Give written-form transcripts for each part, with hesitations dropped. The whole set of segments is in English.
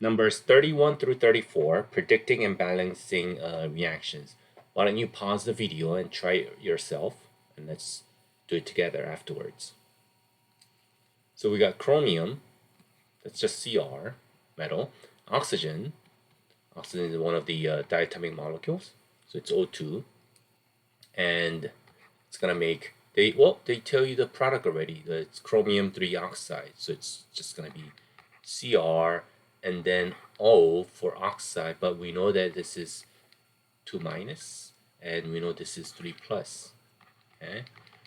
Numbers 31 through 34, predicting and balancing reactions. Why don't you pause the video and try it yourself, and let's do it together afterwards. So we got chromium, that's just Cr, metal. Oxygen is one of the diatomic molecules, so it's O2, and it's gonna make they tell you the product already. It's chromium 3 oxide, so it's just gonna be Cr and then O for oxide, but we know that this is 2 minus, and we know this is 3 plus. Okay,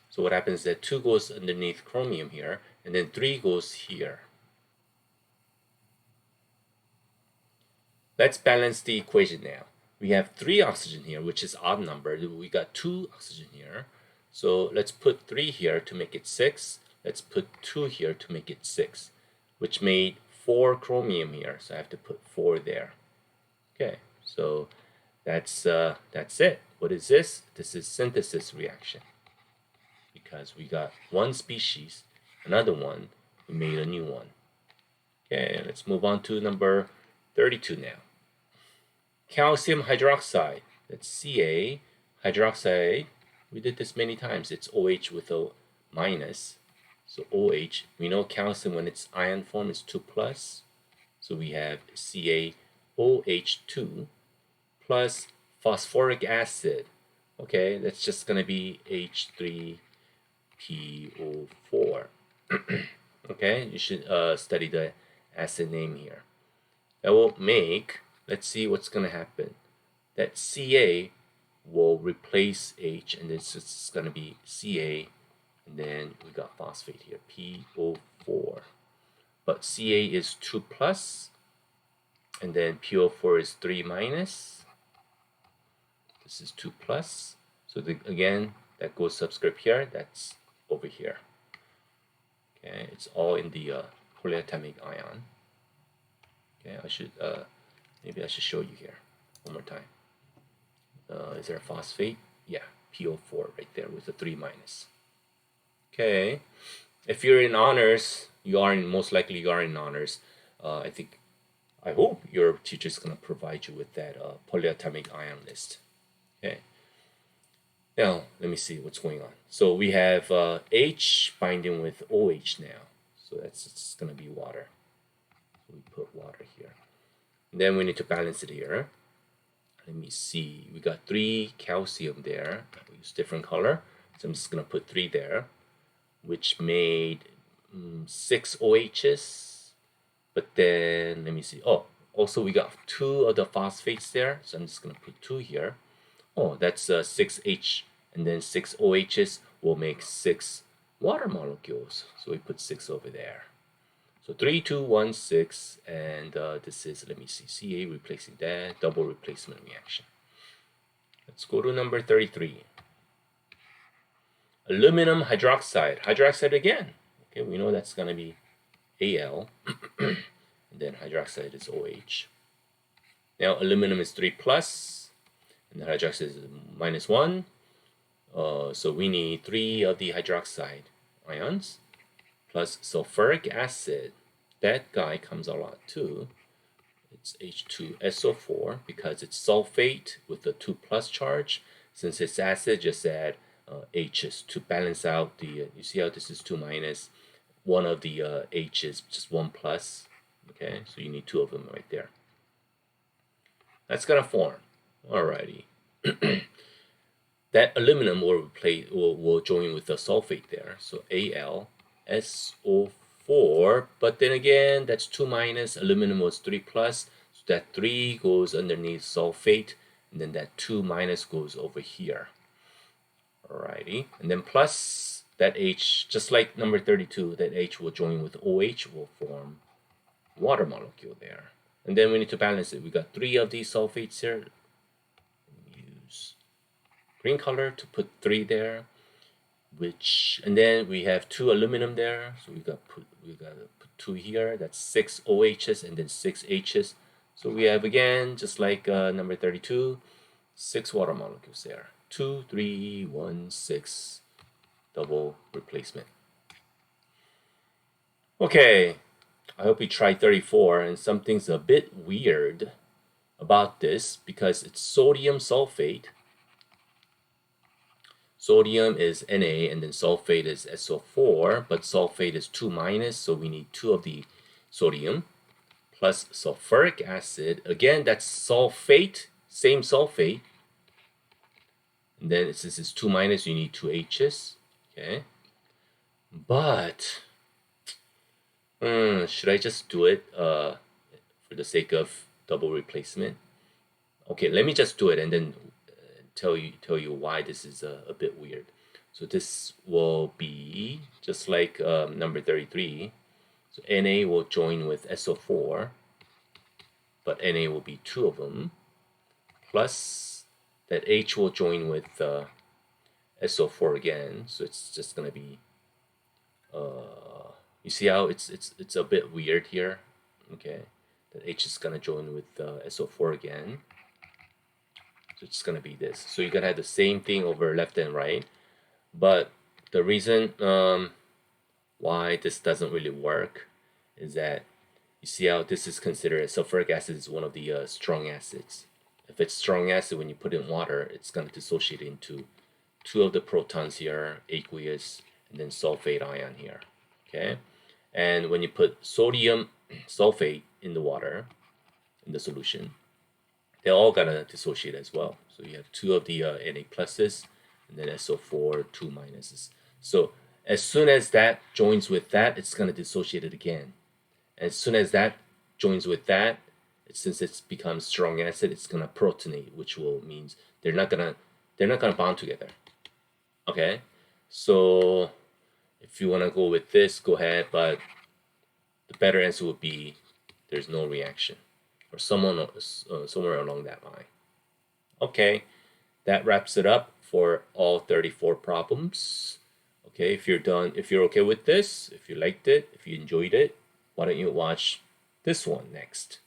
so what happens is that 2 goes underneath chromium here, and then 3 goes here. Let's balance the equation now. We have 3 oxygen here, which is odd number. We got 2 oxygen here. So let's put 3 here to make it 6. Let's put 2 here to make it 6, which made 4 chromium here. So I have to put 4 there. Okay, so that's it. What is this? This is synthesis reaction. Because we got one species, another one, we made a new one. Okay, let's move on to number 32 now. Calcium hydroxide, that's Ca, hydroxide, we did this many times, it's OH with a minus, so OH, we know calcium when it's ion form is 2 plus, so we have CaOH2 plus phosphoric acid, okay, that's just going to be H3PO4, okay, you should study the acid name here. That will make, let's see what's going to happen. That Ca will replace H, and it's just going to be Ca, and then we got phosphate here, PO4. But Ca is 2 plus, and then PO4 is 3 minus. This is 2 plus. So again, that goes subscript here, that's over here. Okay, it's all in the polyatomic ion. Okay, I should maybe I should show you here one more time. Is there a phosphate? Yeah, PO4 right there with the 3 minus. Okay, if you're in honors, most likely you are in honors. I hope your teacher's gonna provide you with that polyatomic ion list. Okay. Now let me see what's going on. So we have H binding with OH now, so it's gonna be water. So we put water here. And then we need to balance it here. Let me see. We got 3 calcium there. We use different color. So I'm just going to put 3 there, which made 6 OHs. But then, let me see. Oh, also we got 2 of the phosphates there. So I'm just going to put 2 here. Oh, that's 6H. And then 6 OHs will make 6 water molecules. So we put 6 over there. So 3, 2, 1, 6, and this is, let me see, Ca replacing that, double replacement reaction. Let's go to number 33. Aluminum hydroxide, hydroxide again. Okay, we know that's going to be Al, and then hydroxide is OH. Now aluminum is 3 plus, and the hydroxide is minus 1. So we need 3 of the hydroxide ions, plus sulfuric acid. That guy comes a lot too. It's H2SO4 because it's sulfate with the 2 plus charge. Since it's acid, just add H's to balance out the, you see how this is 2 minus, one of the H's just 1 plus. Okay, so you need 2 of them right there. That's gonna form. Alrighty. That aluminum will join with the sulfate there. So AlSO4, but then again, that's 2 minus, aluminum was 3 plus, so that 3 goes underneath sulfate, and then that 2 minus goes over here. Alrighty, and then plus that H, just like number 32, that H will join with OH, will form water molecule there. And then we need to balance it. We got 3 of these sulfates here. Use green color to put 3 there, and then we have 2 aluminum there, so we got to put 2 here. That's 6 OHs and then 6 H's. So we have again, just like number 32, 6 water molecules there. 2, 3, 1, 6, double replacement. Okay, I hope you try 34, and something's a bit weird about this because it's sodium sulfate. Sodium is Na and then sulfate is SO4, but sulfate is 2 minus, so we need 2 of the sodium plus sulfuric acid. Again, that's sulfate, same sulfate. And then since it's 2 minus, you need 2 H's. Okay. But should I just do it for the sake of double replacement? Okay, let me just do it and then tell you why this is a bit weird. So this will be just like number 33. So Na will join with SO4, but Na will be 2 of them, plus that H will join with SO4 again. So it's just gonna be you see how it's a bit weird here. Okay, that H is gonna join with SO4 again. So it's gonna be this. So you're gonna have the same thing over left and right, but the reason why this doesn't really work is that you see how this is considered sulfuric acid is one of the strong acids. If it's strong acid, when you put in water, it's gonna dissociate into 2 of the protons here, aqueous, and then sulfate ion here. Okay, and when you put sodium sulfate in the water, in the solution, they're all gonna dissociate as well. So you have 2 of the Na pluses and then SO4, 2 minuses. So as soon as that joins with that, it's gonna dissociate it again. And as soon as that joins with that, since it's become strong acid, it's gonna protonate, which will means they're not gonna bond together. Okay, so if you wanna go with this, go ahead, but the better answer would be there's no reaction, or somewhere along that line. Okay, that wraps it up for all 34 problems. Okay, if you're done, if you're okay with this, if you liked it, if you enjoyed it, why don't you watch this one next?